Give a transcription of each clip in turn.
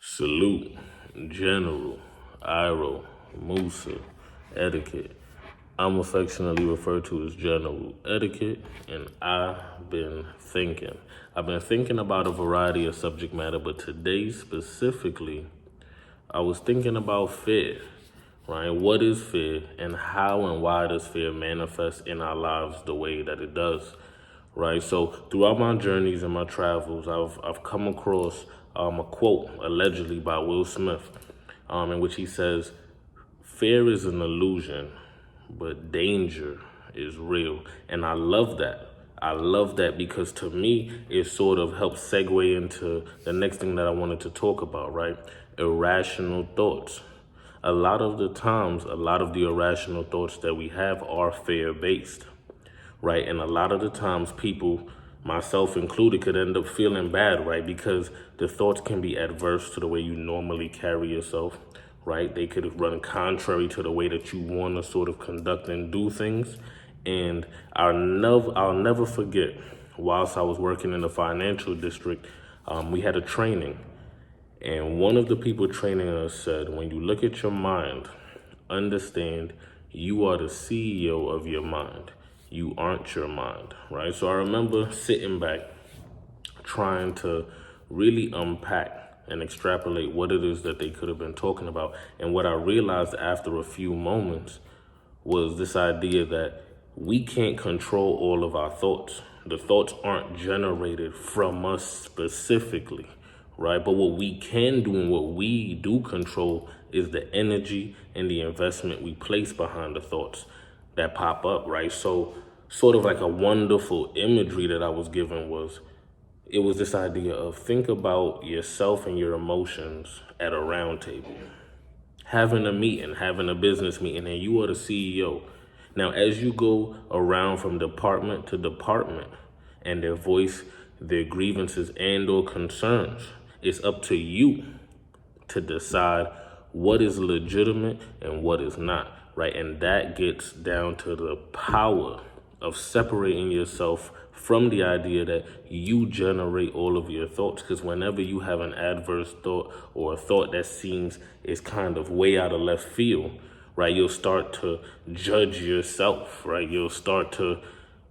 Salute, General, Iro, Musa, Etiquette. I'm affectionately referred to as General Etiquette, and I've been thinking. I've been thinking about a variety of subject matter, but today specifically, I was thinking about fear, right? What is fear, and how and why does fear manifest in our lives the way that it does, right? So throughout my journeys and my travels, I've come across a quote allegedly by Will Smith, in which he says, "Fear is an illusion, but danger is real." And I love that. I love that because to me, it sort of helps segue into the next thing that I wanted to talk about, right? Irrational thoughts. A lot of the times, a lot of the irrational thoughts that we have are fear based, right? And a lot of the times people, myself included, could end up feeling bad, right? Because the thoughts can be adverse to the way you normally carry yourself, right? They could run contrary to the way that you want to sort of conduct and do things. And I'll never forget, whilst I was working in the financial district, we had a training. And one of the people training us said, when you look at your mind, understand you are the CEO of your mind. You aren't your mind, right? So I remember sitting back, trying to really unpack and extrapolate what it is that they could have been talking about. And what I realized after a few moments was this idea that we can't control all of our thoughts. The thoughts aren't generated from us specifically, right? But what we can do and what we do control is the energy and the investment we place behind the thoughts that pop up, right? So sort of like a wonderful imagery that I was given was, it was this idea of think about yourself and your emotions at a round table, having a meeting, having a business meeting, and you are the CEO. Now, as you go around from department to department and their voice their grievances and or concerns, it's up to you to decide what is legitimate and what is not, right? And that gets down to the power of separating yourself from the idea that you generate all of your thoughts. Because whenever you have an adverse thought or a thought that seems is kind of way out of left field, right, you'll start to judge yourself, right? You'll start to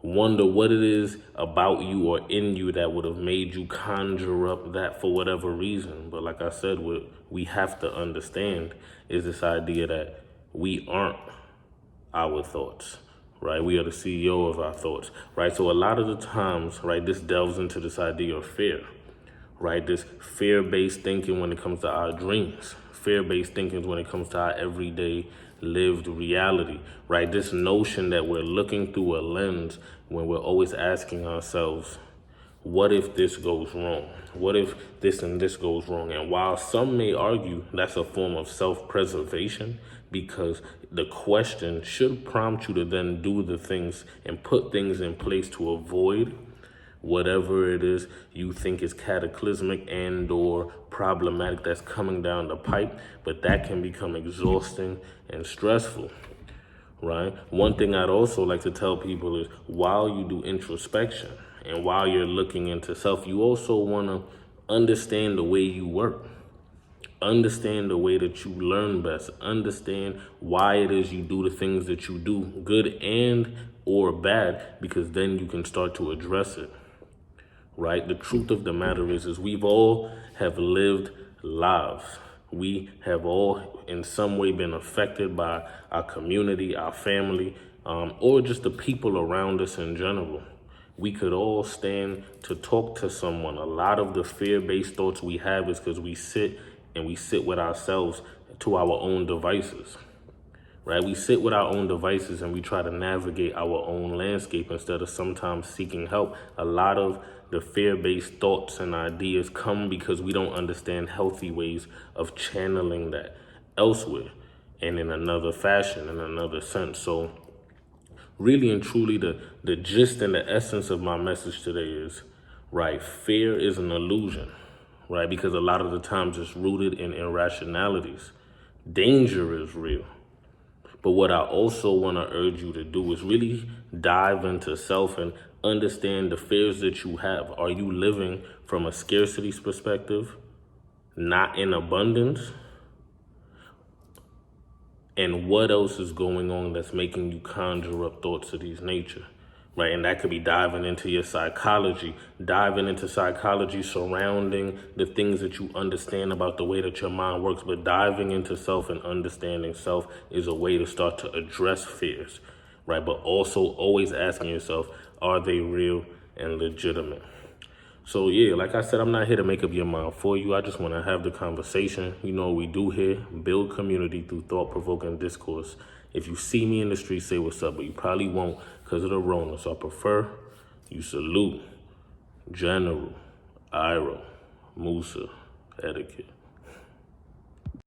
wonder what it is about you or in you that would have made you conjure up that for whatever reason. But like I said, what we have to understand is this idea that we aren't our thoughts, right? We are the CEO of our thoughts, right? So a lot of the times, right, this delves into this idea of fear, right? This fear-based thinking when it comes to our dreams, fear-based thinking when it comes to our everyday lived reality, right? This notion that we're looking through a lens when we're always asking ourselves, what if this goes wrong? What if this and this goes wrong? And while some may argue that's a form of self-preservation, because the question should prompt you to then do the things and put things in place to avoid whatever it is you think is cataclysmic and or problematic that's coming down the pipe, but that can become exhausting and stressful, right? One thing I'd also like to tell people is while you do introspection and while you're looking into self, you also want to understand the way you work. Understand the way that you learn best. Understand why it is you do the things that you do, good and or bad, because then you can start to address it, right? The truth of the matter is we've all have lived lives. We have all in some way been affected by our community, our family, or just the people around us in general. We could all stand to talk to someone. A lot of the fear-based thoughts we have is because we sit with ourselves to our own devices, right? We sit with our own devices and we try to navigate our own landscape instead of sometimes seeking help. A lot of the fear-based thoughts and ideas come because we don't understand healthy ways of channeling that elsewhere and in another fashion, in another sense. So really and truly, the gist and the essence of my message today is, right, fear is an illusion, right? Because a lot of the times it's rooted in irrationalities. Danger is real. But what I also want to urge you to do is really dive into self and understand the fears that you have. Are you living from a scarcity perspective not in abundance, and what else is going on that's making you conjure up thoughts of these nature, right? And that could be diving into your psychology, diving into psychology surrounding the things that you understand about the way that your mind works. But diving into self and understanding self is a way to start to address fears, right? But also always asking yourself, are they real and legitimate? So yeah, like I said, I'm not here to make up your mind for you. I just want to have the conversation. You know what we do here, build community through thought-provoking discourse. If you see me in the street, say what's up, but you probably won't because of the Rona. So I prefer you salute, general, Iro, Musa, etiquette.